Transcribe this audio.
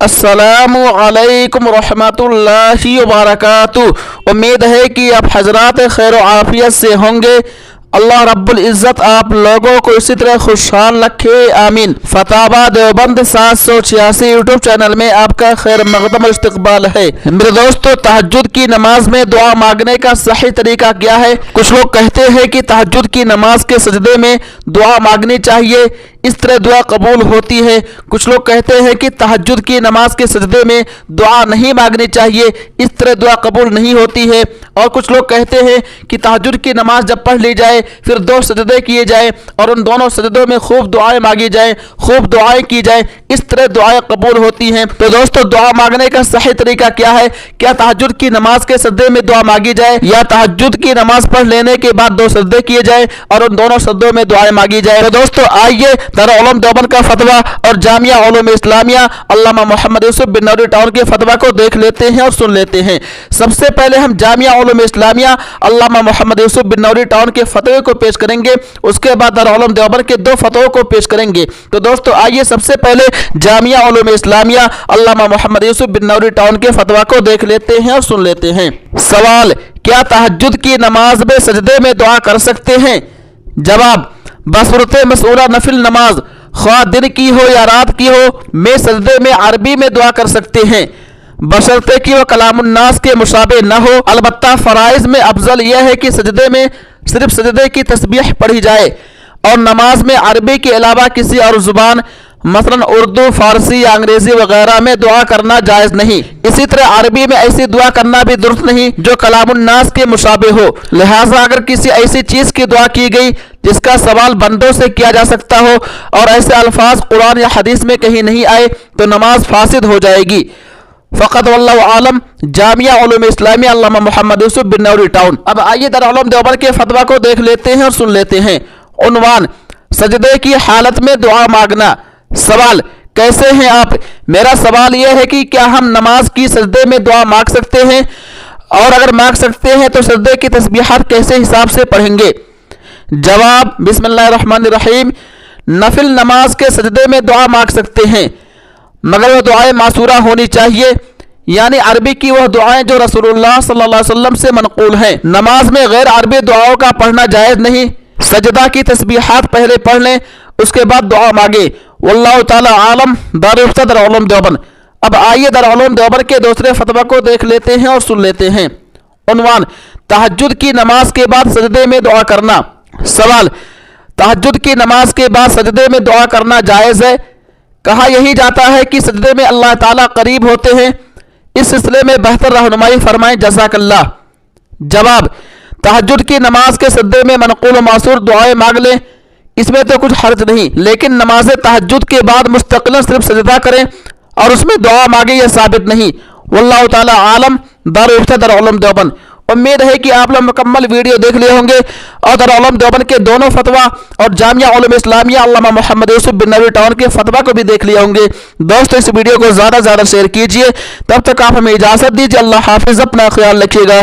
अस्सलामु अलैकुम रहमतुल्लाहि व बरकातुहू। उम्मीद है कि आप हजरात खैर व आफियत से होंगे। अल्लाह रब्बुल इज़्ज़त आप लोगों को इसी तरह खुशहाल रखे, आमीन। फतावा देवबंद 786 यूट्यूब चैनल में आपका खैर मक़दम इस्तक़बाल है। मेरे दोस्तों, तहज्जुद की नमाज में दुआ मांगने का सही तरीका क्या है? कुछ लोग कहते हैं कि तहज्जुद की नमाज के सजदे में दुआ मांगनी चाहिए, इस तरह दुआ कबूल होती है। कुछ लोग कहते हैं कि तहज्जुद की नमाज के सजदे में दुआ नहीं मांगनी चाहिए, इस तरह दुआ कबूल नहीं होती है। और कुछ लोग कहते हैं कि तहज्जुद की नमाज जब पढ़ ली जाए फिर 2 सजदे किए जाए और उन दोनों सजदों में खूब दुआएं मांगी जाए, खूब दुआएं की जाए, इस तरह दुआएं कबूल होती हैं। तो दोस्तों, दुआ मांगने का सही तरीका क्या है? क्या तहज्जुद की नमाज के सजदे में दुआ मांगी जाए या तहज्जुद की नमाज पढ़ लेने के बाद 2 सजदे किए जाए और उन दोनों सजदों में दुआएं मांगी जाए? तो दोस्तों, आइए दारुल उलूम देवबंद का फतवा और जामिया उलूम इस्लामिया अल्लामा मोहम्मद यूसुफ बिनौरी टाउन के फतवा को देख लेते हैं और सुन लेते हैं। सबसे पहले हम जामिया उलूम इस्लामिया अल्लामा मोहम्मद यूसुफ बिनौरी टाउन के फतवे को पेश करेंगे, उसके बाद दारुल उलूम देवबंद के 2 फतवों को पेश करेंगे। तो दोस्तों, आइए सबसे पहले जामिया उलूम इस्लामिया अल्लामा मोहम्मद यूसुफ बिनौरी टाउन के फतवा को देख लेते हैं और सुन लेते हैं। सवाल, क्या तहज्जुद की नमाज में सजदे में दुआ कर सकते हैं? जवाब, बसूरत मसूला नफिल नमाज ख्वाह दिन की हो या रात की हो, में सजदे में अरबी में दुआ कर सकते हैं, बशर्ते कि वह कलामुन्नास के मुशाबे न हो। अलबत्ता फराइज में अफजल यह है कि सजदे में सिर्फ सजदे की तस्बीह पढ़ी जाए और नमाज में अरबी के अलावा किसी और जुबान मसलन उर्दू, फारसी या अंग्रेजी वगैरह में दुआ करना जायज़ नहीं। इसी तरह अरबी में ऐसी दुआ करना भी दुरुस्त नहीं जो कलामुन्नास के मुशाबे हो। लिहाजा अगर किसी ऐसी चीज़ की दुआ की गई जिसका सवाल बंदों से किया जा सकता हो और ऐसे अल्फाज कुरान या हदीस में कहीं नहीं आए तो नमाज फासिद हो जाएगी। फ़क़त वल्लाहु आलम। जामिया उलूम इस्लामिया अल्लामा मोहम्मद यूसुफ बिनौरी टाउन। अब आइए दारुल उलूम देवबंद के फतवा को देख लेते हैं और सुन लेते हैं। उन्वान, सजदे की हालत में दुआ मांगना। सवाल, कैसे हैं आप? मेरा सवाल यह है कि क्या हम नमाज की सजदे में दुआ मांग सकते हैं, और अगर मांग सकते हैं तो सजदे की तस्बीहात कैसे हिसाब से पढ़ेंगे? जवाब, बिस्मिल्लाहिर्रहमानिर्रहीम। नफिल नमाज के सजदे में दुआ मांग सकते हैं, मगर वह दुआएं मासूरा होनी चाहिए, यानी अरबी की वह दुआएं जो रसूलुल्लाह सल्लल्लाहु अलैहि वसल्लम से मनकूल हैं। नमाज में गैर अरबी दुआओं का पढ़ना जायज़ नहीं। सजदा की तस्बीहात पहले पढ़ लें, उसके बाद दुआ मांगे। वल्लाहु ताला आलम। दारुल उलूम देवबंद। अब आइए दारुल उलूम देवबंद के दूसरे फतवा को देख लेते हैं और सुन लेते हैं। उन्वान, तहज्जुद की नमाज के बाद सजदे में दुआ करना। सवाल, तहज्जुद की नमाज के बाद सजदे में दुआ करना जायज़ है? कहा यही जाता है कि सजदे में अल्लाह ताला करीब होते हैं। इस सिलसिले में बेहतर रहनुमाई फरमाएं, जज़ाकल्लाह। जवाब, तहज्जुद की नमाज के सजदे में मनक़ूल व मासूर दुआएं मांग लें, इसमें तो कुछ हर्ज नहीं, लेकिन नमाज तहज्जुद के बाद मुस्तक़िलन सिर्फ सजदा करें और उसमें दुआ मांगे यह साबित नहीं। वल्लाहु ताला आलम। दारुल उलूम देवबंद। उम्मीद है कि आप लोग मुकम्मल वीडियो देख लिए होंगे और दारुल उलूम देवबंद के दोनों फतवा और जामिया उलूम इस्लामिया अल्लामा मोहम्मद यूसुफ बिनौरी टाउन के फतवा को भी देख लिए होंगे। दोस्तों, इस वीडियो को ज़्यादा से ज़्यादा शेयर कीजिए। तब तक आप हमें इजाज़त दीजिए। अल्लाह हाफिज़। अपना ख्याल रखिएगा।